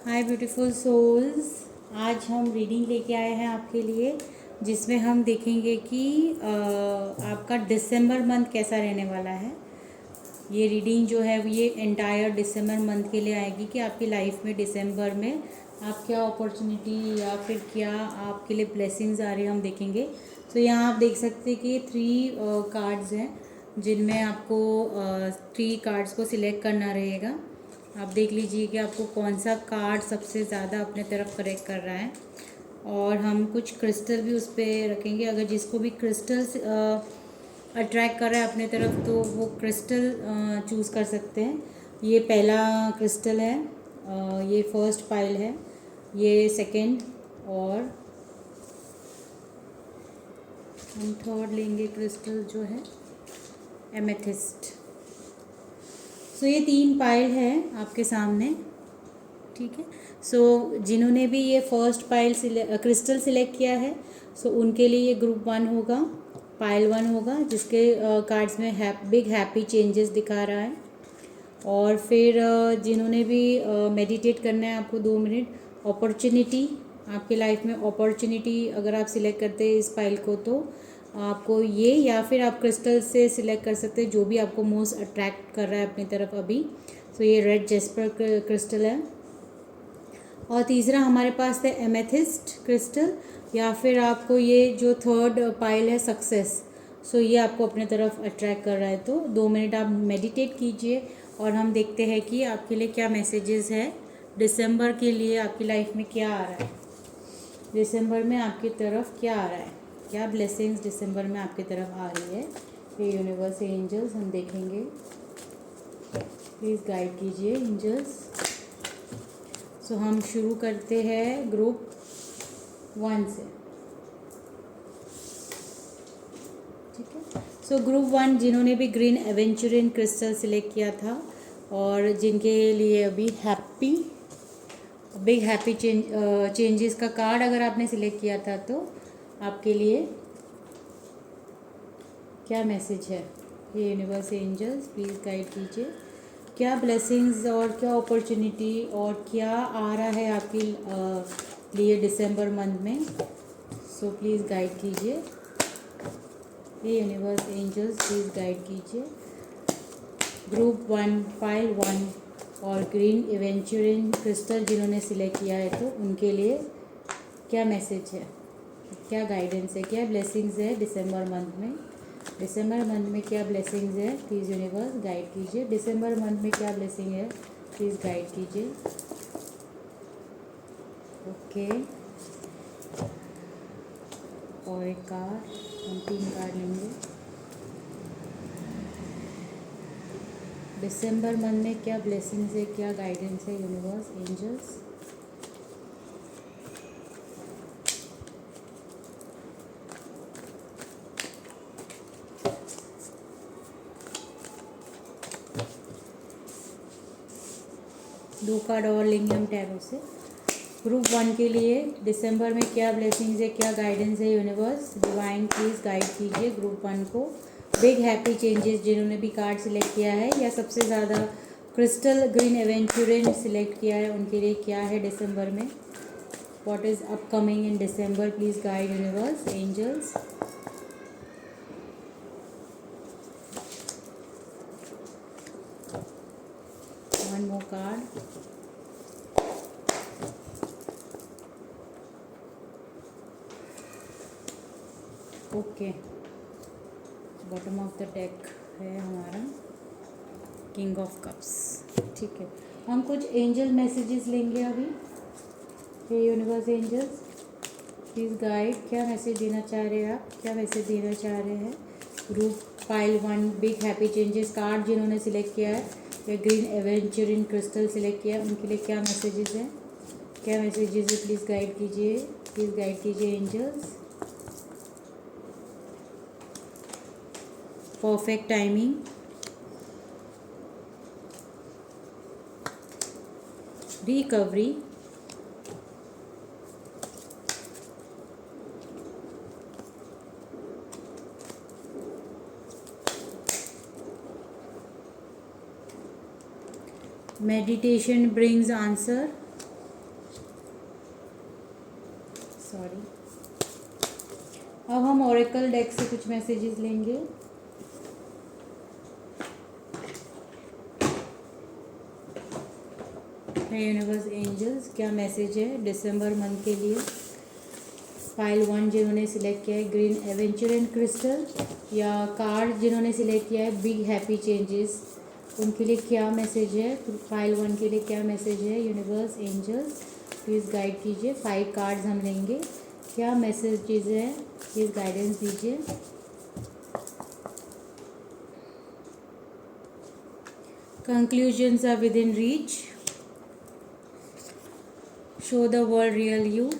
हाय beautiful souls. आज हम reading लेके आए हैं आपके लिए, जिसमें हम देखेंगे कि आपका दिसंबर मंथ कैसा रहने वाला है। ये रीडिंग जो है ये एंटायर दिसंबर मंथ के लिए आएगी कि आपकी लाइफ में दिसंबर में आप क्या अपॉर्चुनिटी या फिर क्या आपके लिए ब्लेसिंग्स आ रही है हम देखेंगे। तो यहाँ आप देख सकते हैं कि 3 कार्ड्स हैं, जिनमें आपको 3 कार्ड्स को सिलेक्ट करना रहेगा। आप देख लीजिए कि आपको कौन सा कार्ड सबसे ज़्यादा अपने तरफ करेक्ट कर रहा है। और हम कुछ क्रिस्टल भी उस पर रखेंगे। अगर जिसको भी क्रिस्टल्स अट्रैक्ट कर रहा है अपने तरफ तो वो क्रिस्टल चूज़ कर सकते हैं। ये पहला क्रिस्टल है, ये फर्स्ट पाइल है, ये सेकंड, और हम थर्ड लेंगे क्रिस्टल जो है एमेथिस्ट। सो ये 3 पाइल है आपके सामने, ठीक है। सो जिन्होंने भी ये फर्स्ट पाइल क्रिस्टल सिलेक्ट किया है, सो उनके लिए ये ग्रुप 1 होगा, पाइल 1 होगा, जिसके कार्ड्स में बिग हैप्पी चेंजेस दिखा रहा है। और फिर जिन्होंने भी मेडिटेट करना है आपको 2 मिनट, अपॉर्चुनिटी, आपके लाइफ में अपॉर्चुनिटी अगर आप सिलेक्ट करते हैं इस फाइल को तो आपको ये, या फिर आप क्रिस्टल से सिलेक्ट कर सकते हैं जो भी आपको मोस्ट अट्रैक्ट कर रहा है अपनी तरफ अभी। सो ये रेड जेस्पर क्रिस्टल है। और तीसरा हमारे पास है एमेथिस्ट क्रिस्टल, या फिर आपको ये जो थर्ड पाइल है सक्सेस। सो ये आपको अपने तरफ अट्रैक्ट कर रहा है। तो 2 मिनट आप मेडिटेट कीजिए और हम देखते हैं कि आपके लिए क्या मैसेजेस है दिसंबर के लिए, आपकी लाइफ में क्या आ रहा है, दिसंबर में आपकी तरफ क्या आ रहा है, क्या ब्लेसिंग्स दिसंबर में आपकी तरफ आ रही है। ये यूनिवर्स एंजल्स हम देखेंगे, प्लीज़ गाइड कीजिए एंजल्स। सो हम शुरू करते हैं ग्रुप 1 से, ठीक है। सो ग्रुप 1 जिन्होंने भी ग्रीन एवेंचुरिन क्रिस्टल सिलेक्ट किया था और जिनके लिए अभी बिग हैप्पी चेंजेस का कार्ड अगर आपने सिलेक्ट किया था तो आपके लिए क्या मैसेज है। ये यूनिवर्स एंजल्स प्लीज़ गाइड कीजिए, क्या ब्लेसिंग्स और क्या अपॉर्चुनिटी और क्या आ रहा है आपके लिए दिसंबर मंथ में। सो प्लीज़ गाइड कीजिए, ये यूनिवर्स एंजल्स प्लीज़ गाइड कीजिए। ग्रुप 1 फाइल 1 और ग्रीन एवेंचुरिन क्रिस्टल जिन्होंने सिलेक्ट किया है तो उनके लिए क्या मैसेज है, क्या गाइडेंस है, क्या ब्लेसिंग्स है दिसंबर मंथ में। दिसंबर मंथ में क्या ब्लेसिंग्स है, प्लीज़ यूनिवर्स गाइड कीजिए। दिसंबर मंथ में क्या ब्लेसिंग है, प्लीज़ गाइड कीजिए। ओके, और एक कार्ड, हम 3 कार्ड लेंगे। दिसंबर मंथ में क्या ब्लेसिंग्स है, क्या गाइडेंस है यूनिवर्स एंजल्स। दो कार्ड और लेंगे हम टैरो से। ग्रुप 1 के लिए दिसंबर में क्या ब्लेसिंग्स है, क्या गाइडेंस है यूनिवर्स डिवाइन, प्लीज़ गाइड कीजिए ग्रुप 1 को। बिग हैप्पी चेंजेस जिन्होंने भी कार्ड सिलेक्ट किया है या सबसे ज़्यादा क्रिस्टल ग्रीन एवेंचुरिन सिलेक्ट किया है उनके लिए क्या है दिसंबर में, what is upcoming in December, please guide universe angels. One more card. Okay, bottom of the deck है हमारा किंग ऑफ कप्स, ठीक है। हम कुछ एंजल मैसेजेस लेंगे अभी। ये यूनिवर्स एंजल्स प्लीज़ गाइड, क्या मैसेज देना चाह रहे हैं आप, क्या मैसेज देना चाह रहे हैं। Group file 1 big happy changes card जिन्होंने सिलेक्ट किया है या ग्रीन एवेंचुरिन क्रिस्टल सिलेक्ट किया है उनके लिए क्या मैसेजेस हैं, क्या मैसेजेस है, प्लीज़ गाइड कीजिए, प्लीज़ गाइड कीजिए angels. Perfect timing, recovery, meditation brings answer, sorry. अब हम ओरेकल डेक से कुछ मैसेजेस लेंगे। यूनिवर्स एंजल्स, क्या मैसेज है दिसंबर मंथ के लिए? फाइल 1 जिन्होंने सिलेक्ट किया है ग्रीन एवेंचर एंड क्रिस्टल, या कार्ड जिन्होंने सिलेक्ट किया है बिग हैप्पी चेंजेस, उनके लिए क्या मैसेज है? फाइल 1 के लिए क्या मैसेज है? यूनिवर्स एंजल्स प्लीज़ गाइड कीजिए। 5 कार्ड्स हम लेंगे, क्या मैसेजेस है, प्लीज़ गाइडेंस दीजिए। Conclusions are within reach, show the world real you,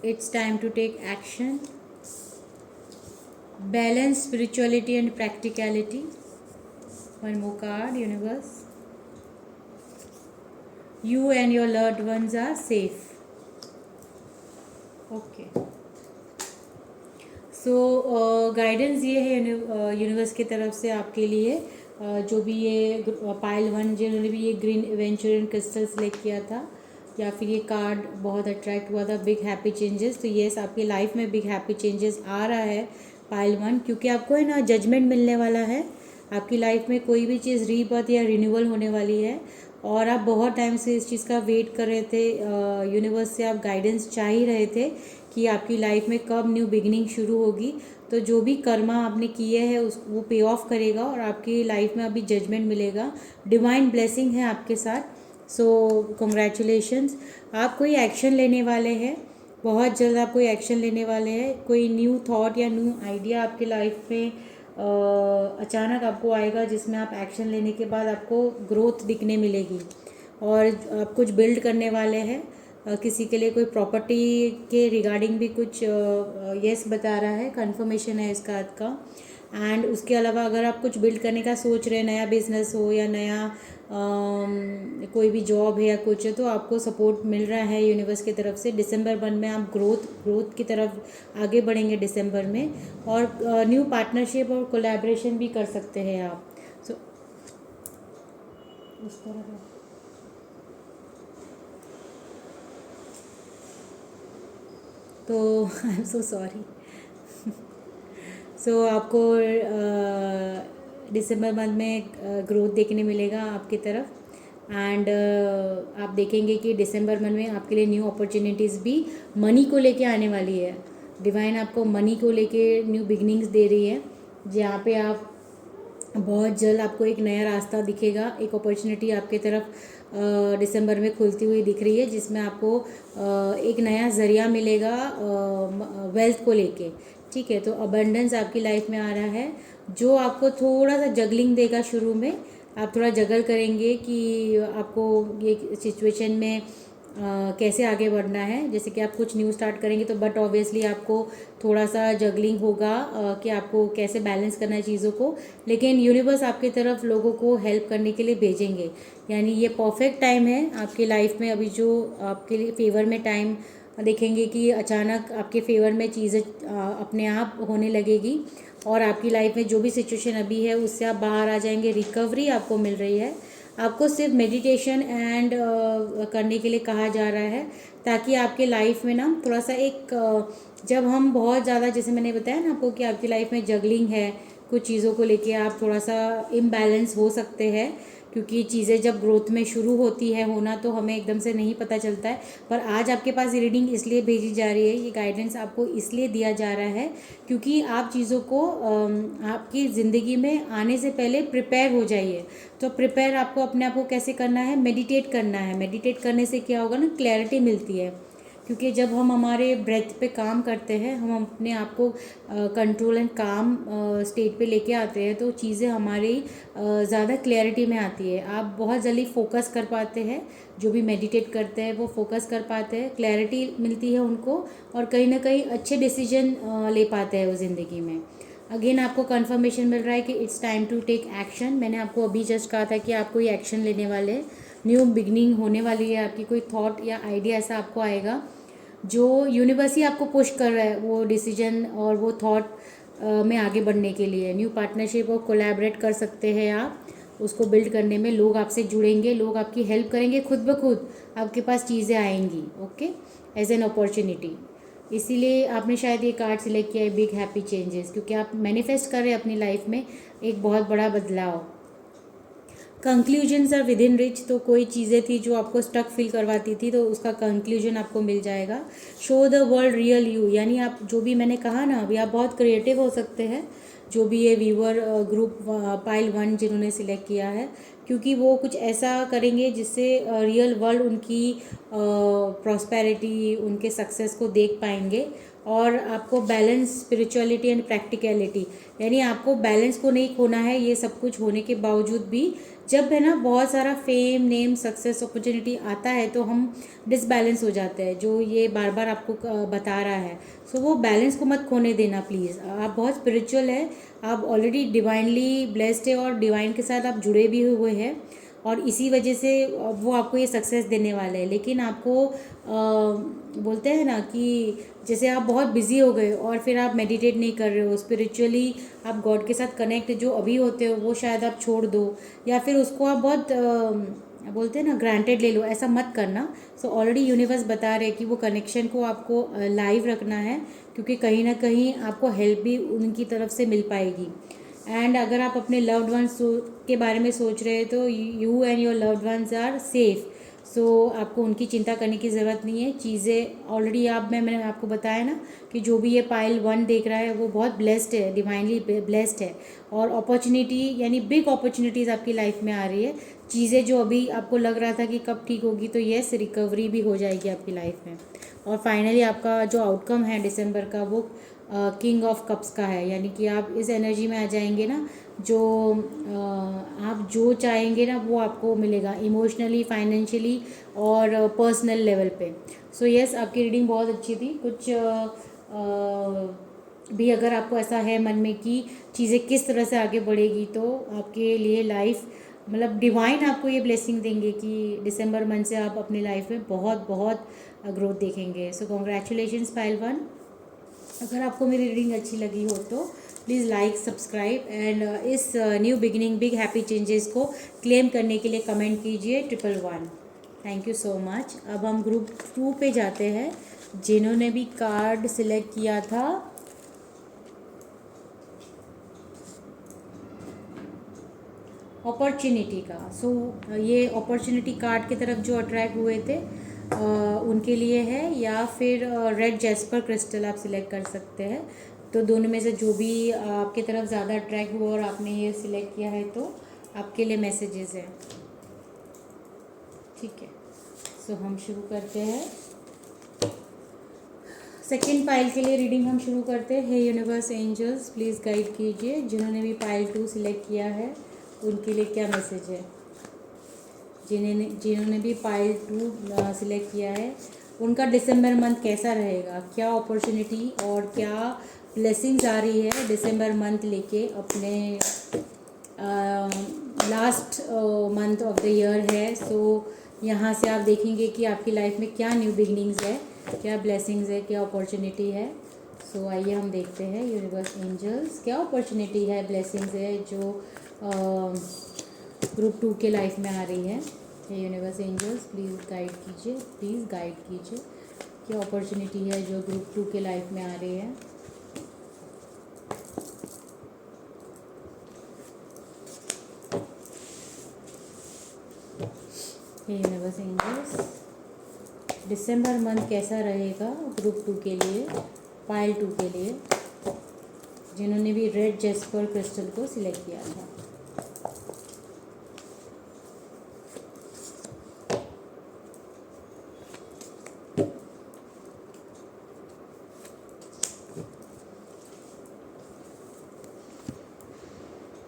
it's time to take action, balance spirituality and practicality. One more card, universe, you and your loved ones are safe. Okay, so guidance ये है universe की तरफ से आपके लिए। जो भी ये पाइल 1 जिन्होंने भी ये ग्रीन एवेंचर एंड क्रिस्टल सेलेक्ट किया था, या फिर ये कार्ड बहुत अट्रैक्ट हुआ था बिग हैप्पी चेंजेस, तो येस आपकी लाइफ में बिग हैप्पी चेंजेस आ रहा है पाइल 1, क्योंकि आपको है ना जजमेंट मिलने वाला है। आपकी लाइफ में कोई भी चीज़ रीबर्थ या रिन्यूअल होने वाली है, और आप बहुत टाइम से इस चीज़ का वेट कर रहे थे। यूनिवर्स से आप गाइडेंस चाह ही रहे थे कि आपकी लाइफ में कब न्यू बिगिनिंग शुरू होगी। तो जो भी कर्मा आपने किए हैं उस वो पे ऑफ करेगा, और आपकी लाइफ में अभी जजमेंट मिलेगा। डिवाइन ब्लेसिंग है आपके साथ, सो कॉन्ग्रेचुलेशंस। आप कोई एक्शन लेने वाले हैं, बहुत जल्द आप कोई एक्शन लेने वाले हैं। कोई न्यू थॉट या न्यू आइडिया आपकी लाइफ में अचानक आपको आएगा, जिसमें आप एक्शन लेने के बाद आपको ग्रोथ दिखने मिलेगी, और आप कुछ बिल्ड करने वाले हैं। किसी के लिए कोई प्रॉपर्टी के रिगार्डिंग भी कुछ यस बता रहा है, कंफर्मेशन है इस कार्ड का। एंड उसके अलावा अगर आप कुछ बिल्ड करने का सोच रहे हैं, नया बिजनेस हो या नया कोई भी जॉब है या कुछ है, तो आपको सपोर्ट मिल रहा है यूनिवर्स की तरफ से। दिसंबर मंथ में आप ग्रोथ की तरफ आगे बढ़ेंगे दिसंबर में, और न्यू पार्टनरशिप और कोलैबोरेशन भी कर सकते हैं आप। सो उस तरह तो आई एम सो सॉरी। सो आपको दिसंबर मंथ में ग्रोथ देखने मिलेगा आपकी तरफ, एंड आप देखेंगे कि दिसंबर मंथ में आपके लिए न्यू अपॉर्चुनिटीज़ भी मनी को लेके आने वाली है। डिवाइन आपको मनी को लेके न्यू बिगनिंग्स दे रही है, जहाँ पे आप बहुत जल्द आपको एक नया रास्ता दिखेगा। एक अपॉर्चुनिटी आपके तरफ दिसंबर में खुलती हुई दिख रही है, जिसमें आपको एक नया ज़रिया मिलेगा वेल्थ को लेके। ठीक है, तो अबंडेंस आपकी लाइफ में आ रहा है, जो आपको थोड़ा सा जगलिंग देगा। शुरू में आप थोड़ा जगल करेंगे कि आपको ये सिचुएशन में कैसे आगे बढ़ना है। जैसे कि आप कुछ न्यू स्टार्ट करेंगे तो बट ऑब्वियसली आपको थोड़ा सा जगलिंग होगा कि आपको कैसे बैलेंस करना है चीज़ों को, लेकिन यूनिवर्स आपकी तरफ लोगों को हेल्प करने के लिए भेजेंगे। यानी ये परफेक्ट टाइम है आपकी लाइफ में अभी, जो आपके लिए फेवर में टाइम देखेंगे कि अचानक आपके फेवर में चीज़ें अपने आप होने लगेगी, और आपकी लाइफ में जो भी सिचुएशन अभी है उससे आप बाहर आ जाएंगे। रिकवरी आपको मिल रही है। आपको सिर्फ मेडिटेशन एंड करने के लिए कहा जा रहा है, ताकि आपके लाइफ में ना थोड़ा सा एक जब हम बहुत ज़्यादा, जैसे मैंने बताया ना आपको कि आपकी लाइफ में जगलिंग है, कुछ चीज़ों को लेके आप थोड़ा सा इम्बैलेंस हो सकते हैं, क्योंकि चीज़ें जब ग्रोथ में शुरू होती है होना तो हमें एकदम से नहीं पता चलता है। पर आज आपके पास ये रीडिंग इसलिए भेजी जा रही है, ये गाइडेंस आपको इसलिए दिया जा रहा है क्योंकि आप चीज़ों को आपकी ज़िंदगी में आने से पहले प्रिपेयर हो जाइए। तो प्रिपेयर आपको अपने आप को कैसे करना है? मेडिटेट करना है। मेडिटेट करने से क्या होगा ना, क्लैरिटी मिलती है, क्योंकि जब हम हमारे ब्रेथ पे काम करते हैं, हम अपने आप को कंट्रोल एंड काम स्टेट पे लेके आते हैं, तो चीज़ें हमारी ज़्यादा क्लैरिटी में आती है। आप बहुत जल्दी फोकस कर पाते हैं, जो भी मेडिटेट करते हैं वो फोकस कर पाते हैं, क्लैरिटी मिलती है उनको, और कहीं ना कहीं अच्छे डिसीजन ले पाते हैं वो ज़िंदगी में। अगेन आपको कंफर्मेशन मिल रहा है कि it's time to take action. मैंने आपको अभी जस्ट कहा था कि आप कोई एक्शन लेने वाले हैं, न्यू बिगनिंग होने वाली है आपकी। कोई थॉट या आइडिया ऐसा आपको आएगा जो यूनिवर्स ही आपको पुश कर रहा है वो डिसीजन और वो थॉट में आगे बढ़ने के लिए। न्यू पार्टनरशिप और कोलैबोरेट कर सकते हैं आप, उसको बिल्ड करने में लोग आपसे जुड़ेंगे, लोग आपकी हेल्प करेंगे, खुद ब खुद आपके पास चीज़ें आएंगी, ओके, एज एन अपॉर्चुनिटी। इसीलिए आपने शायद ये कार्ड सिलेक्ट किया है, बिग हैप्पी चेंजेस, क्योंकि आप मैनिफेस्ट कर रहे हैं अपनी लाइफ में एक बहुत बड़ा बदलाव। Conclusions are within reach, तो कोई चीज़ें थी जो आपको स्टक फील करवाती थी, तो उसका कंक्लूजन आपको मिल जाएगा। Show the world real you, यानी आप जो भी मैंने कहा ना अभी, आप बहुत क्रिएटिव हो सकते हैं, जो भी ये व्यूअर ग्रुप पाइल 1 जिन्होंने सिलेक्ट किया है, क्योंकि वो कुछ ऐसा करेंगे जिससे रियल वर्ल्ड उनकी प्रॉस्पेरिटी, उनके सक्सेस को देख पाएंगे। और आपको बैलेंस, स्पिरिचुअलिटी एंड प्रैक्टिकलिटी, यानी आपको बैलेंस को नहीं खोना है। ये सब कुछ होने के बावजूद भी जब है ना बहुत सारा फेम, नेम, सक्सेस, अपॉर्चुनिटी आता है तो हम डिसबैलेंस हो जाते हैं, जो ये बार बार आपको बता रहा है। सो वो बैलेंस को मत खोने देना प्लीज़। आप बहुत स्पिरिचुअल है, आप ऑलरेडी डिवाइनली ब्लेस्ड है और डिवाइन के साथ आप जुड़े भी हुए हैं, और इसी वजह से वो आपको ये सक्सेस देने वाले हैं। लेकिन आपको बोलते हैं ना कि जैसे आप बहुत बिजी हो गए और फिर आप मेडिटेट नहीं कर रहे हो, स्पिरिचुअली आप गॉड के साथ कनेक्ट जो अभी होते हो वो शायद आप छोड़ दो, या फिर उसको आप बहुत बोलते हैं ना ग्रांटेड ले लो, ऐसा मत करना। सो ऑलरेडी यूनिवर्स बता रहे हैं कि वो कनेक्शन को आपको लाइव रखना है, क्योंकि कहीं ना कहीं आपको हेल्प भी उनकी तरफ से मिल पाएगी। एंड अगर आप अपने लव्ड वंस के बारे में सोच रहे हैं तो you and your loved ones are safe. So आपको उनकी चिंता करने की ज़रूरत नहीं है। चीज़ें ऑलरेडी मैंने आपको बताया ना कि जो भी ये पाइल 1 देख रहा है वो बहुत ब्लेस्ड है, डिवाइनली ब्लेस्ड है, और अपॉर्चुनिटी यानी बिग अपॉर्चुनिटीज़ आपकी लाइफ में आ रही है। चीज़ें जो अभी आपको लग रहा था कि कब ठीक होगी, तो यस, रिकवरी भी हो जाएगी आपकी लाइफ में। और फाइनली आपका जो आउटकम है दिसंबर का वो किंग ऑफ कप्स का है, यानी कि आप इस एनर्जी में आ जाएंगे ना, जो आप जो चाहेंगे ना वो आपको मिलेगा, इमोशनली, फाइनेंशियली और पर्सनल लेवल पे। सो यस, आपकी रीडिंग बहुत अच्छी थी। कुछ भी अगर आपको ऐसा है मन में कि चीज़ें किस तरह से आगे बढ़ेगी, तो आपके लिए लाइफ मतलब डिवाइन आपको ये ब्लेसिंग देंगे कि दिसंबर मंथ से आप अपनी लाइफ में बहुत बहुत ग्रोथ देखेंगे। सो कॉन्ग्रेचुलेशंस पाइल 1। अगर आपको मेरी रीडिंग अच्छी लगी हो तो प्लीज़ लाइक, सब्सक्राइब एंड इस new beginning, big happy changes को क्लेम करने के लिए कमेंट कीजिए 111। Thank you so much. अब हम ग्रुप 2 पे जाते हैं, जिन्होंने भी कार्ड सिलेक्ट किया था अपॉर्चुनिटी का। सो ये अपॉर्चुनिटी कार्ड की तरफ जो अट्रैक्ट हुए थे उनके लिए है, या फिर रेड जेस्पर क्रिस्टल आप सिलेक्ट कर सकते हैं। तो दोनों में से जो भी आपकी तरफ ज़्यादा अट्रैक्ट हुआ और आपने ये सिलेक्ट किया है तो आपके लिए मैसेजेस हैं, ठीक है। सो हम शुरू करते हैं। सेकेंड पाइल के लिए रीडिंग हम शुरू करते हैं। हे यूनिवर्स, एंजल्स प्लीज़ गाइड कीजिए, जिन्होंने भी पाइल 2 सिलेक्ट किया है उनके लिए क्या मैसेज है। जिन्होंने भी पाइल 2 सिलेक्ट किया है उनका दिसंबर मंथ कैसा रहेगा, क्या अपॉर्चुनिटी और क्या ब्लेसिंग्स आ रही है दिसंबर मंथ लेके अपने last month of the year है। सो यहाँ से आप देखेंगे कि आपकी लाइफ में क्या न्यू बिगनिंग्स है, क्या ब्लेसिंग्स है, क्या अपॉर्चुनिटी है। सो आइए हम देखते हैं यूनिवर्स, एंजल्स, क्या अपॉर्चुनिटी है, ब्लेसिंग्स है जो ग्रुप 2 के लाइफ में आ रही है। यूनिवर्स, एंजल्स प्लीज़ गाइड कीजिए, प्लीज़ गाइड कीजिए, क्या अपॉर्चुनिटी है जो ग्रुप 2 के लाइफ में आ रही है। यूनिवर्स, एंजल्स, दिसंबर मंथ कैसा रहेगा ग्रुप 2 के लिए, पाइल 2 के लिए, जिन्होंने भी रेड जेस्पर क्रिस्टल को सिलेक्ट किया था।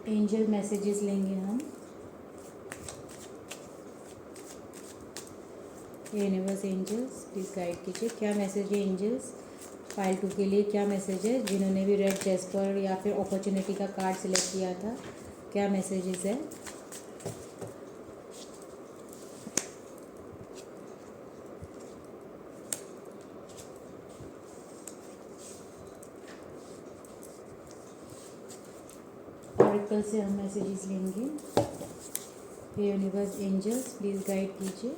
एंजल मैसेजेस लेंगे हम। यूनिवर्स, एंजल्स प्लीज़ गाइड कीजिए, क्या मैसेज है एंजल्स पाइल 2 के लिए, क्या मैसेज है जिन्होंने भी रेड जेस्पर या फिर अपॉर्चुनिटी का कार्ड सिलेक्ट किया था, क्या मैसेजेस है। ऑरेकल से हम मैसेजेस लेंगे। Hey universe angels please guide कीजिए,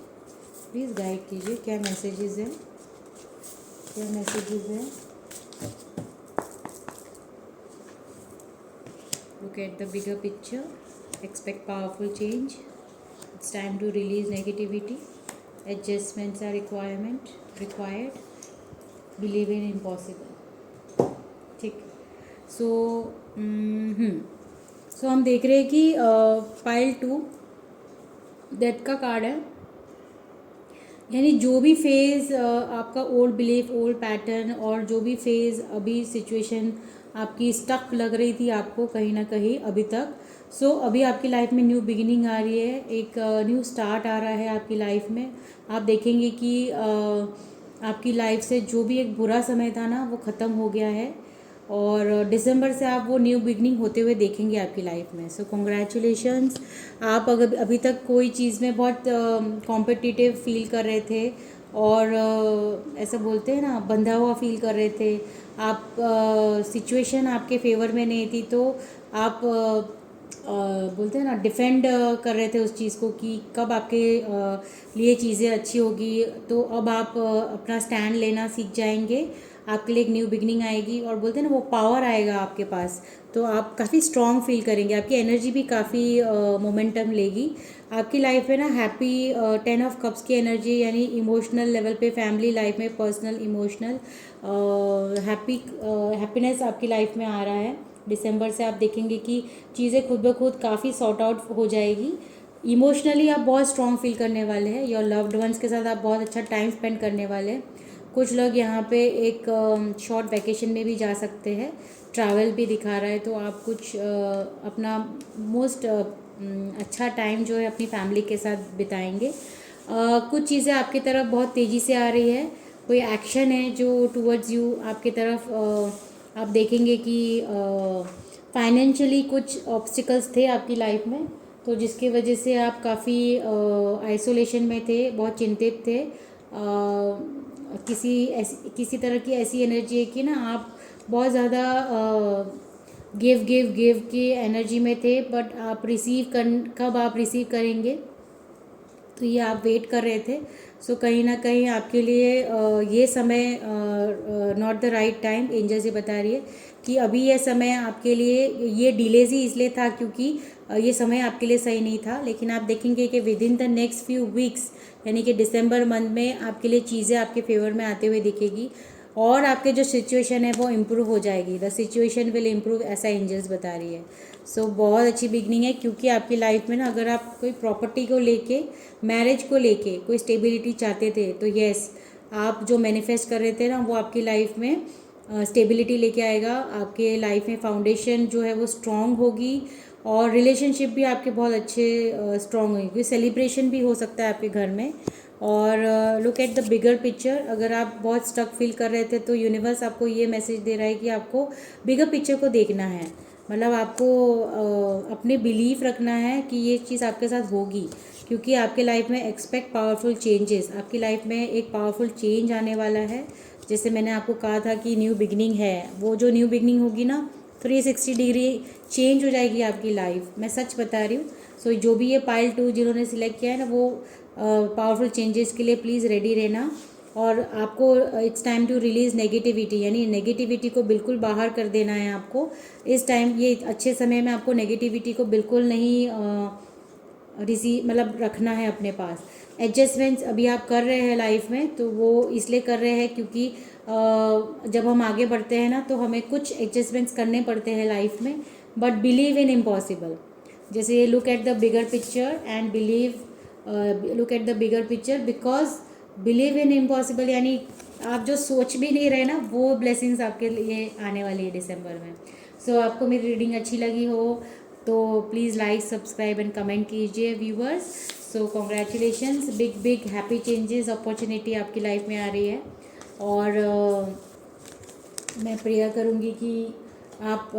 प्लीज़ गाइड कीजिए, क्या मैसेजेस हैं, क्या मैसेजेस हैं। Look at the bigger picture, expect powerful change, it's time to release negativity, adjustments are required, believe in impossible. ठीक, सो सो हम देख रहे हैं कि पाइल 2 डेथ का कार्ड है, यानी जो भी फेज़ आपका ओल्ड बिलीफ, ओल्ड पैटर्न और जो भी फेज़ अभी सिचुएशन आपकी स्टक लग रही थी आपको कहीं ना कहीं अभी तक, सो अभी आपकी लाइफ में न्यू बिगिनिंग आ रही है, एक न्यू स्टार्ट आ रहा है आपकी लाइफ में। आप देखेंगे कि आपकी लाइफ से जो भी एक बुरा समय था ना वो ख़त्म हो गया है और दिसंबर से आप वो न्यू बिगनिंग होते हुए देखेंगे आपकी लाइफ में। सो कॉन्ग्रेचुलेशंस। आप अगर अभी तक कोई चीज़ में बहुत कॉम्पिटिटिव फील कर रहे थे और ऐसा बोलते हैं ना बंधा हुआ फील कर रहे थे, आप सिचुएशन आपके फेवर में नहीं थी तो आप बोलते हैं ना डिफेंड कर रहे थे उस चीज़ को कि कब आपके लिए चीज़ें अच्छी होगी, तो अब आप अपना स्टैंड लेना सीख जाएंगे, आपके लिए एक न्यू बिगनिंग आएगी और बोलते हैं ना वो पावर आएगा आपके पास, तो आप काफ़ी स्ट्रॉन्ग फील करेंगे, आपकी एनर्जी भी काफ़ी मोमेंटम लेगी आपकी लाइफ में ना। हैप्पी 10 ऑफ कप्स की एनर्जी, यानी इमोशनल लेवल पे, फैमिली लाइफ में, पर्सनल इमोशनल हैप्पीनेस आपकी लाइफ में आ रहा है। दिसंबर से आप देखेंगे कि चीज़ें खुद ब खुद काफ़ी सॉर्ट आउट हो जाएगी। इमोशनली आप बहुत स्ट्रॉन्ग फील करने वाले हैं, योर लव्ड वंस के साथ आप बहुत अच्छा टाइम स्पेंड करने वाले हैं। कुछ लोग यहाँ पे एक शॉर्ट वैकेशन में भी जा सकते हैं, ट्रैवल भी दिखा रहा है, तो आप कुछ अपना मोस्ट अच्छा टाइम जो है अपनी फैमिली के साथ बिताएंगे। कुछ चीज़ें आपकी तरफ बहुत तेज़ी से आ रही है, कोई एक्शन है जो टूवर्ड्स यू आपकी तरफ आप देखेंगे कि फाइनेंशियली कुछ ऑब्स्टिकल्स थे आपकी लाइफ में, तो जिसकी वजह से आप काफ़ी आइसोलेशन में थे, बहुत चिंतित थे। किसी तरह की ऐसी एनर्जी है कि ना आप बहुत ज़्यादा गिव की एनर्जी में थे, बट आप कब आप रिसीव करेंगे तो ये आप वेट कर रहे थे। सो कहीं ना कहीं आपके लिए ये समय not the right time, angel से बता रही है कि अभी ये समय आपके लिए, ये डिलेज ही इसलिए था क्योंकि ये समय आपके लिए सही नहीं था, लेकिन आप देखेंगे कि with in the next few weeks, यानी कि दिसंबर मंथ में आपके लिए चीज़ें आपके फेवर में आते हुए दिखेगी और आपके जो सिचुएशन है वो इम्प्रूव हो जाएगी। द सिचुएशन विल इम्प्रूव, ऐसा एंजल्स बता रही है। सो बहुत अच्छी बिगनिंग है, क्योंकि आपकी लाइफ में ना अगर आप कोई प्रॉपर्टी को लेके, मैरिज को लेके कोई स्टेबिलिटी चाहते थे तो यस, आप जो मैनिफेस्ट कर रहे थे ना वो आपकी लाइफ में स्टेबिलिटी लेके आएगा। आपके लाइफ में फाउंडेशन जो है वो स्ट्रॉन्ग होगी और रिलेशनशिप भी आपके बहुत अच्छे स्ट्रॉन्ग होगी, कोई सेलिब्रेशन भी हो सकता है आपके घर में। और look at the bigger picture, अगर आप बहुत स्टक फील कर रहे थे तो यूनिवर्स आपको ये मैसेज दे रहा है कि आपको बिगर पिक्चर को देखना है, मतलब आपको अपने बिलीफ रखना है कि ये चीज़ आपके साथ होगी, क्योंकि आपके लाइफ में एक्सपेक्ट पावरफुल चेंजेस, आपकी लाइफ में एक पावरफुल चेंज आने वाला है। जैसे मैंने आपको कहा था कि न्यू बिगनिंग है, वो जो न्यू बिगनिंग होगी ना 360 डिग्री चेंज हो जाएगी आपकी लाइफ, मैं सच बता रही हूँ। सो जो भी ये पाइल 2 जिन्होंने सिलेक्ट किया है ना वो पावरफुल चेंजेस के लिए प्लीज़ रेडी रहना। और आपको it's time to release negativity, यानी नेगेटिविटी को बिल्कुल बाहर कर देना है आपको इस टाइम। ये अच्छे समय में आपको नेगेटिविटी को बिल्कुल नहीं मतलब रखना है अपने पास। एडजस्टमेंट्स अभी आप कर रहे हैं लाइफ में, तो वो इसलिए कर रहे हैं क्योंकि जब हम आगे बढ़ते हैं ना तो हमें कुछ एडजस्टमेंट्स करने पड़ते हैं लाइफ में, बट बिलीव इन इम्पॉसिबल। जैसे look at the bigger picture and believe, look at the bigger picture because believe in impossible, यानी आप जो सोच भी नहीं रहे ना वो ब्लेसिंग्स आपके लिए आने वाली है दिसंबर में। सो आपको मेरी रीडिंग अच्छी लगी हो तो please like, subscribe and comment कीजिए viewers. So congratulations, big big happy changes, opportunity आपकी लाइफ में आ रही है। और मैं प्रेयर करूँगी कि आप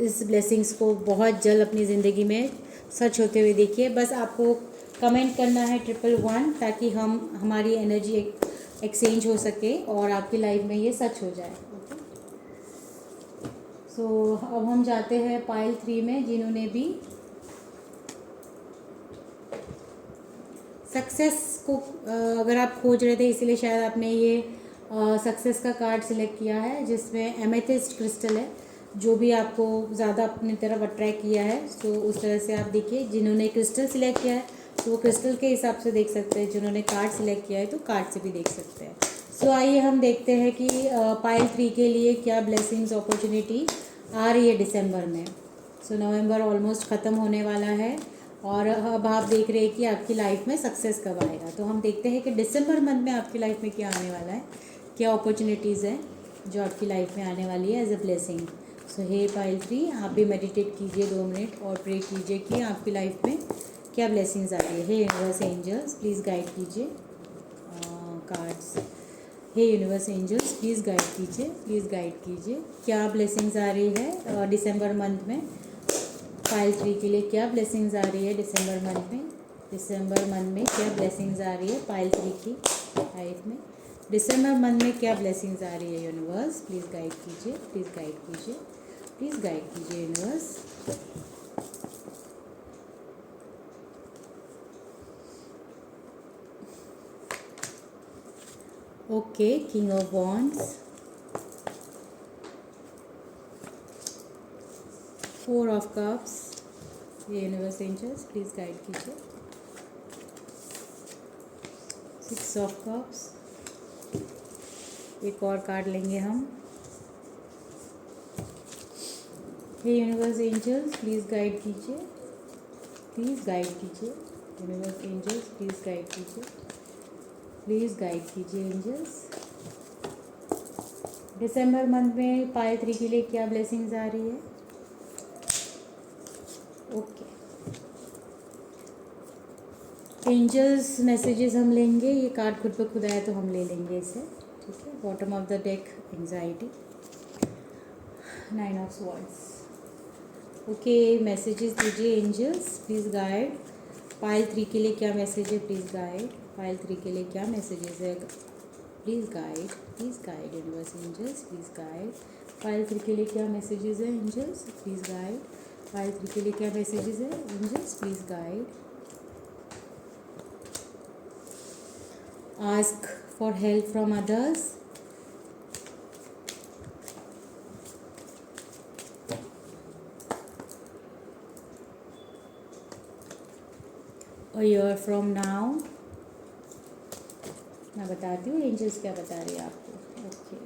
इस ब्लेसिंग्स को बहुत जल्द अपनी ज़िंदगी में सच होते हुए देखिए। बस आपको कमेंट करना है 111 ताकि हमारी एनर्जी एक्सचेंज हो सके और आपकी लाइफ में ये सच हो जाए। ओके, सो अब हम जाते हैं पाइल 3 में, जिन्होंने भी सक्सेस को अगर आप खोज रहे थे इसीलिए शायद आपने ये सक्सेस का कार्ड सिलेक्ट किया है, जिसमें एमेथिस्ट क्रिस्टल है, जो भी आपको ज़्यादा अपनी तरफ अट्रैक्ट किया है। सो उस तरह से आप देखिए, जिन्होंने क्रिस्टल सिलेक्ट किया है तो वो क्रिस्टल के हिसाब से देख सकते हैं, जिन्होंने कार्ड सिलेक्ट किया है तो कार्ड से भी देख सकते हैं। सो आइए हम देखते हैं कि पाइल 3 के लिए क्या ब्लेसिंग्स अपॉर्चुनिटी आ रही है दिसंबर में। सो नवंबर ऑलमोस्ट ख़त्म होने वाला है और अब आप देख रहे हैं कि आपकी लाइफ में सक्सेस कब आएगा। तो हम देखते हैं कि दिसंबर मंथ में आपकी लाइफ में क्या आने वाला है, क्या अपॉर्चुनिटीज़ हैं जो आपकी लाइफ में आने वाली है as a blessing. So hey pile 3, आप भी मेडिटेट कीजिए 2 मिनट और प्रे कीजिए कि आपकी लाइफ में क्या ब्लेसिंग्स आ रही है। Hey universe angels please guide कीजिए cards. Hey universe angels please guide कीजिए, प्लीज़ गाइड कीजिए क्या ब्लेसिंग्स आ रही है दिसंबर मंथ में। पाइल 3 के लिए क्या ब्लेसिंग्स आ रही है दिसंबर मंथ में। दिसंबर मंथ में क्या ब्लेसिंग्स आ रही है पाइल 3 की लाइफ में। दिसंबर मंथ में क्या ब्लेसिंग्स आ रही है यूनिवर्स, प्लीज़ गाइड कीजिए, प्लीज़ गाइड कीजिए, प्लीज़ गाइड कीजिए universe. Okay, king of wands, 4 of cups, ये यूनिवर्स एंजल्स प्लीज़ गाइड कीजिए। 6 ऑफ कप्स, एक और कार्ड लेंगे हम। हे यूनिवर्स एंजल्स प्लीज़ गाइड कीजिए, प्लीज़ गाइड कीजिए यूनिवर्स एंजल्स, प्लीज़ गाइड कीजिए, प्लीज़ गाइड कीजिए एंजल्स। दिसंबर मंथ में पाइल 3 के लिए क्या ब्लेसिंग्स आ रही है। ओके, एंजल्स मैसेजेस हम लेंगे, ये कार्ड खुद ब खुद आया तो हम ले लेंगे इसे, ठीक है। Bottom of the deck anxiety, 9 of swords. Okay, messages दीजिए एंजल्स, प्लीज़ गाइड। पाइल 3 के लिए क्या मैसेज है, प्लीज़ गाइड। पाइल 3 के लिए क्या मैसेजेस है, please guide, please guide universe angels, please guide. Pile 3 के लिए क्या मैसेजेस है एंजल्स, प्लीज़ गाइड। पाइल 3 के लिए क्या मैसेजेस है angels, please guide. Ask for help from others, a year from now। मैं बताती हूँ एंजल्स क्या बता रही है आपको। ओके,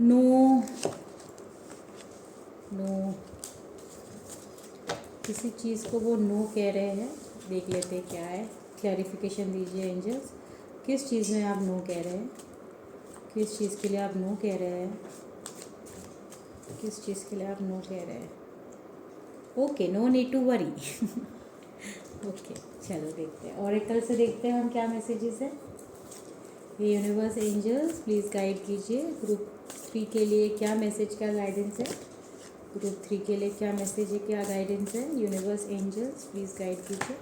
नो नो, किसी चीज़ को वो नो कह रहे हैं, देख लेते हैं क्या है। क्लैरिफिकेशन दीजिए एंजल्स, किस चीज़ में आप नो कह रहे हैं, किस चीज़ के लिए आप नो कह रहे हैं, किस चीज़ के लिए आप नो कह रहे हैं। Okay, no need to worry. Okay, चलो देखते हैं, ऑरेकल से देखते हैं हम क्या मैसेजेस है। ये यूनिवर्स एंजल्स प्लीज़ गाइड कीजिए ग्रुप 3 के लिए क्या मैसेज, क्या गाइडेंस है। ग्रुप 3 के लिए क्या मैसेज है, क्या गाइडेंस है। यूनिवर्स एंजल्स प्लीज़ गाइड कीजिए।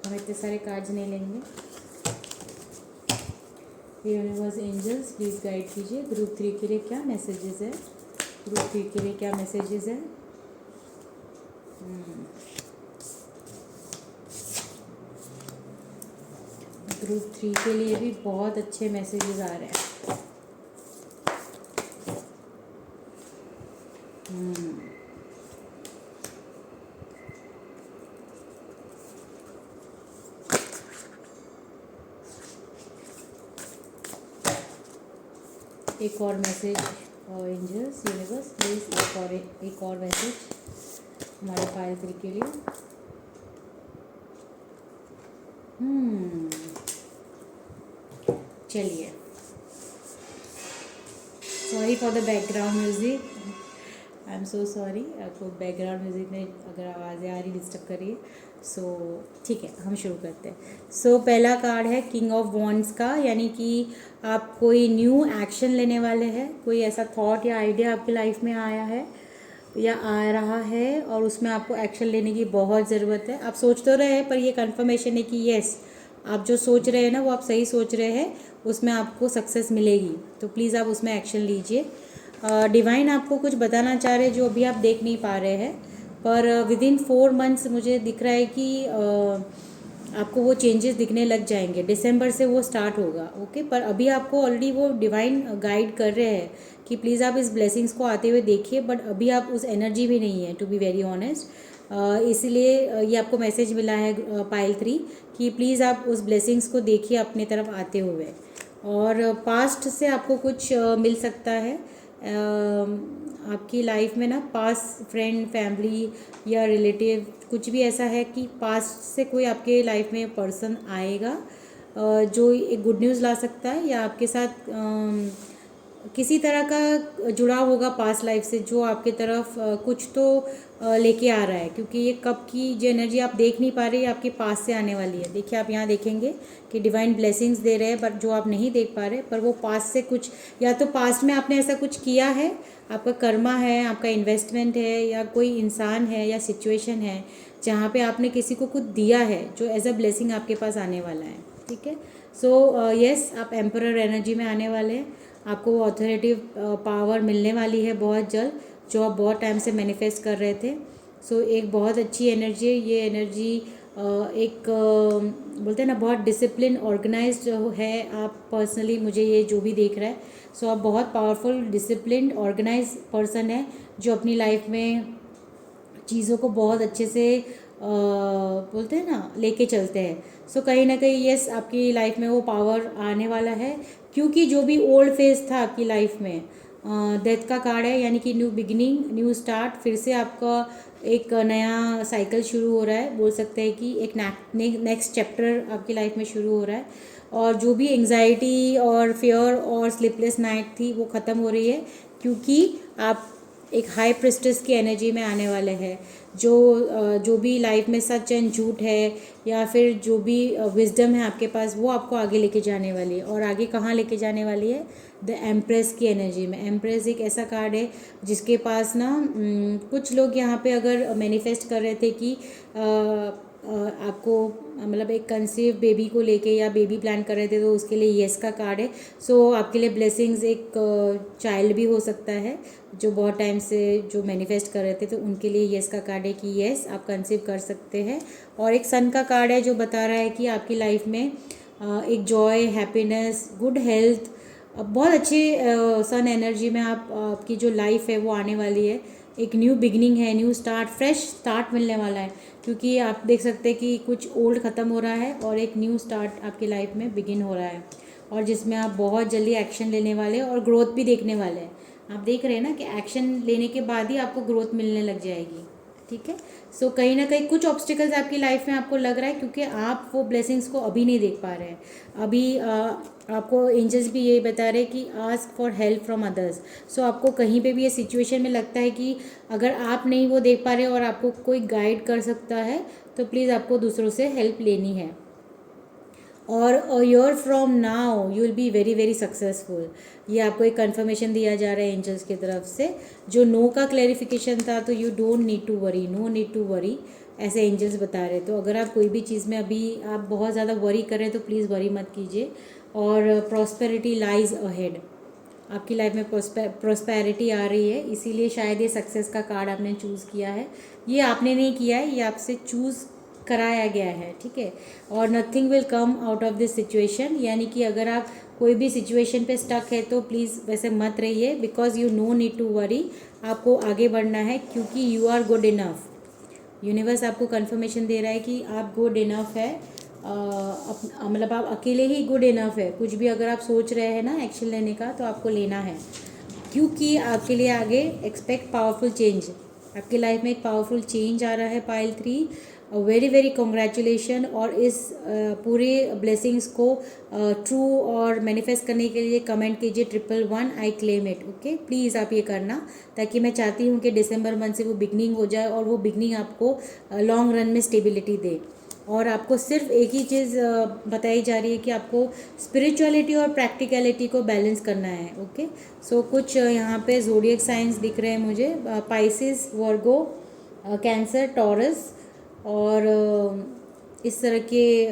हम इतने सारे कार्ड्स नहीं लेंगे। यूनिवर्स एंजल्स प्लीज़ गाइड कीजिए ग्रुप 3 के लिए क्या मैसेजेस है। ग्रुप 3 के लिए क्या मैसेजेस है। ग्रुप 3 के लिए भी बहुत अच्छे मैसेजेस आ रहे हैं। एक और मैसेज एंजल्स यूनिवर्स प्लीज़, एक और मैसेज हमारे पाइल 3 के लिए। चलिए, sorry for the background music, I am so sorry. आपको बैकग्राउंड म्यूज़िक में अगर आवाज़ें आ रही डिस्टर्ब करिए। सो ठीक है, हम शुरू करते हैं। सो पहला कार्ड है किंग ऑफ वॉन्ड्स का, यानी कि आप कोई न्यू एक्शन लेने वाले हैं। कोई ऐसा थॉट या आइडिया आपकी लाइफ में आया है या आ रहा है और उसमें आपको एक्शन लेने की बहुत ज़रूरत है। आप सोच तो रहे हैं पर ये कन्फर्मेशन है कि येस, आप जो सोच रहे हैं ना वो आप सही सोच रहे हैं, उसमें आपको सक्सेस मिलेगी। तो प्लीज़ आप उसमें एक्शन लीजिए। डिवाइन आपको कुछ बताना चाह रहे हैं जो अभी आप देख नहीं पा रहे हैं, पर विद इन 4 मंथ्स मुझे दिख रहा है कि आपको वो चेंजेस दिखने लग जाएंगे। दिसंबर से वो स्टार्ट होगा, ओके। पर अभी आपको ऑलरेडी वो डिवाइन गाइड कर रहे हैं कि प्लीज़ आप इस ब्लेसिंग्स को आते हुए देखिए, बट अभी आप उस एनर्जी भी नहीं है, टू बी वेरी ऑनेस्ट। इसलिए ये आपको मैसेज मिला है पाइल 3 कि प्लीज़ आप उस ब्लेसिंग्स को देखिए अपने तरफ आते हुए। और पास्ट से आपको कुछ मिल सकता है। आपकी लाइफ में ना पास्ट फ्रेंड, फैमिली या रिलेटिव कुछ भी ऐसा है कि पास्ट से कोई आपके लाइफ में पर्सन आएगा जो एक गुड न्यूज़ ला सकता है, या आपके साथ किसी तरह का जुड़ाव होगा पास्ट लाइफ से जो आपके तरफ कुछ तो लेके आ रहा है। क्योंकि ये कब की जो एनर्जी आप देख नहीं पा रहे हैं आपके पास से आने वाली है। देखिए आप यहाँ देखेंगे कि डिवाइन ब्लेसिंग्स दे रहे हैं, पर जो आप नहीं देख पा रहे, पर वो पास्ट से कुछ, या तो पास्ट में आपने ऐसा कुछ किया है, आपका कर्मा है, आपका इन्वेस्टमेंट है, या कोई इंसान है या सिचुएशन है जहाँ पे आपने किसी को कुछ दिया है जो एज अ ब्लेसिंग आपके पास आने वाला है, ठीक है। सो यस, आप एम्परर एनर्जी में आने वाले हैं। आपको ऑथोरिटिव पावर मिलने वाली है बहुत जल्द, जो आप बहुत टाइम से मैनिफेस्ट कर रहे थे। सो एक बहुत अच्छी एनर्जी है ये एनर्जी। एक बोलते हैं ना, बहुत डिसिप्लिन ऑर्गेनाइज्ड है आप पर्सनली, मुझे ये जो भी देख रहा है। सो आप बहुत पावरफुल, डिसिप्लिन, ऑर्गेनाइज पर्सन है जो अपनी लाइफ में चीज़ों को बहुत अच्छे से बोलते हैं ना, लेके चलते हैं। सो कहीं ना कहीं यस, आपकी लाइफ में वो पावर आने वाला है, क्योंकि जो भी ओल्ड फेज था आपकी लाइफ में, डेथ का कार्ड है, यानी कि न्यू बिगिनिंग, न्यू स्टार्ट, फिर से आपका एक नया साइकिल शुरू हो रहा है। बोल सकते हैं कि एक नेक्स्ट चैप्टर आपकी लाइफ में शुरू हो रहा है। और जो भी एंग्जाइटी और फियर और स्लीपलेस नाइट थी वो ख़त्म हो रही है, क्योंकि आप एक हाई प्रिस्टेस की एनर्जी में आने वाले हैं। जो भी लाइफ में सच एंड झूठ है, या फिर जो भी विजडम है आपके पास, वो आपको आगे लेके जाने वाली है। और आगे कहाँ लेके जाने वाली है? द एम्प्रेस की एनर्जी में। एम्प्रेस एक ऐसा कार्ड है जिसके पास ना कुछ लोग यहाँ पे अगर मैनिफेस्ट कर रहे थे कि आपको मतलब एक कंसीव बेबी को लेके या बेबी प्लान कर रहे थे, तो उसके लिए येस का कार्ड है। सो आपके लिए ब्लेसिंग्स एक चाइल्ड भी हो सकता है, जो बहुत टाइम से जो मैनिफेस्ट कर रहे थे, तो उनके लिए येस का कार्ड है कि येस आप कंसीव कर सकते हैं। और एक सन का कार्ड है जो बता रहा है कि आपकी लाइफ में एक जॉय, हैप्पीनेस, गुड हेल्थ, बहुत अच्छी सन एनर्जी में आपकी जो लाइफ है वो आने वाली है। एक न्यू बिगनिंग है, न्यू स्टार्ट, फ्रेश स्टार्ट मिलने वाला है, क्योंकि आप देख सकते हैं कि कुछ ओल्ड ख़त्म हो रहा है और एक न्यू स्टार्ट आपकी लाइफ में बिगिन हो रहा है, और जिसमें आप बहुत जल्दी एक्शन लेने वाले हैं और ग्रोथ भी देखने वाले हैं। आप देख रहे हैं ना कि एक्शन लेने के बाद ही आपको ग्रोथ मिलने लग जाएगी, ठीक है। सो कहीं ना कहीं कुछ ऑब्स्टिकल्स आपकी लाइफ में आपको लग रहा है, क्योंकि आप वो ब्लेसिंग्स को अभी नहीं देख पा रहे हैं। अभी आपको एंजल्स भी यही बता रहे हैं कि ask for help from others. So आपको कहीं पे भी ये सिचुएशन में लगता है कि अगर आप नहीं वो देख पा रहे और आपको कोई गाइड कर सकता है, तो प्लीज़ आपको दूसरों से हेल्प लेनी है। और a year from now you will be very very successful. ये आपको एक कंफर्मेशन दिया जा रहा है एंजल्स की तरफ से। जो नो का क्लैरिफिकेशन था, तो you don't need to worry, no need to worry, ऐसे एंजल्स बता रहे। तो अगर आप कोई भी चीज़ में अभी आप बहुत ज़्यादा वरी करें तो प्लीज़ वरी मत कीजिए। और प्रॉस्पेरिटी लाइज अहेड, आपकी लाइफ में प्रॉस्पेरिटी आ रही है, इसीलिए शायद ये सक्सेस का कार्ड आपने चूज़ किया है। ये आपने नहीं किया है, ये आपसे चूज़ कराया गया है, ठीक है। और nothing will come out of this situation, यानी कि अगर आप कोई भी सिचुएशन पे स्टक है तो प्लीज़ वैसे मत रहिए, because you no need to worry. आपको आगे बढ़ना है, क्योंकि you are good enough. Universe आपको कंफर्मेशन दे रहा है कि आप गुड इनफ है। मतलब आप अकेले ही गुड इनफ है। कुछ भी अगर आप सोच रहे हैं ना एक्शन लेने का, तो आपको लेना है, क्योंकि आपके लिए आगे एक्सपेक्ट पावरफुल चेंज। आपकी लाइफ में एक पावरफुल चेंज आ रहा है पाइल 3। Very very congratulation. और इस पूरे ब्लेसिंग्स को ट्रू और मैनिफेस्ट करने के लिए कमेंट कीजिए 111 I claim it, okay. Please आप ये करना, ताकि मैं चाहती हूँ कि दिसंबर मंथ से वो बिगनिंग हो जाए, और वो बिगनिंग आपको लॉन्ग रन में स्टेबिलिटी दे। और आपको सिर्फ एक ही चीज़ बताई जा रही है कि आपको स्पिरिचुअलिटी और प्रैक्टिकलिटी को बैलेंस करना है, ओके। सो कुछ यहाँ पे ज़ोडिएक साइंस दिख रहे हैं मुझे, पाइसिस, वर्गो, कैंसर, टॉरस, और इस तरह के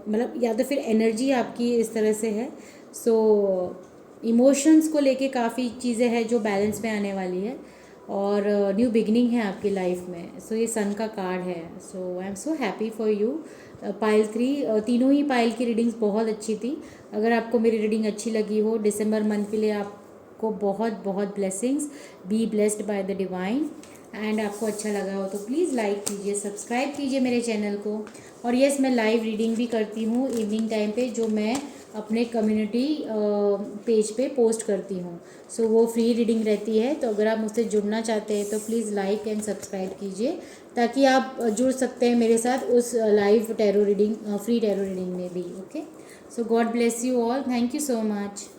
मतलब या तो फिर एनर्जी आपकी इस तरह से है। सो इमोशंस को लेके काफ़ी चीज़ें हैं जो बैलेंस में आने वाली है, और न्यू बिगनिंग है आपकी लाइफ में। सो ये सन का कार्ड है। So I am so happy for you. Pile 3, तीनों ही पाइल की रीडिंग्स बहुत अच्छी थी। अगर आपको मेरी रीडिंग अच्छी लगी हो दिसंबर मंथ के लिए, आपको बहुत बहुत blessings. Be blessed by the divine. And आपको अच्छा लगा हो तो प्लीज़ लाइक कीजिए, सब्सक्राइब कीजिए मेरे चैनल को। और यस, मैं लाइव रीडिंग भी करती हूँ इवनिंग टाइम पे, जो मैं अपने कम्युनिटी पेज पे पोस्ट करती हूँ। सो वो फ्री रीडिंग रहती है, तो अगर आप मुझसे जुड़ना चाहते हैं तो प्लीज़ लाइक एंड सब्सक्राइब कीजिए, ताकि आप जुड़ सकते हैं मेरे साथ उस live tarot reading, free tarot reading में भी। Okay, so God bless you all, thank you so much.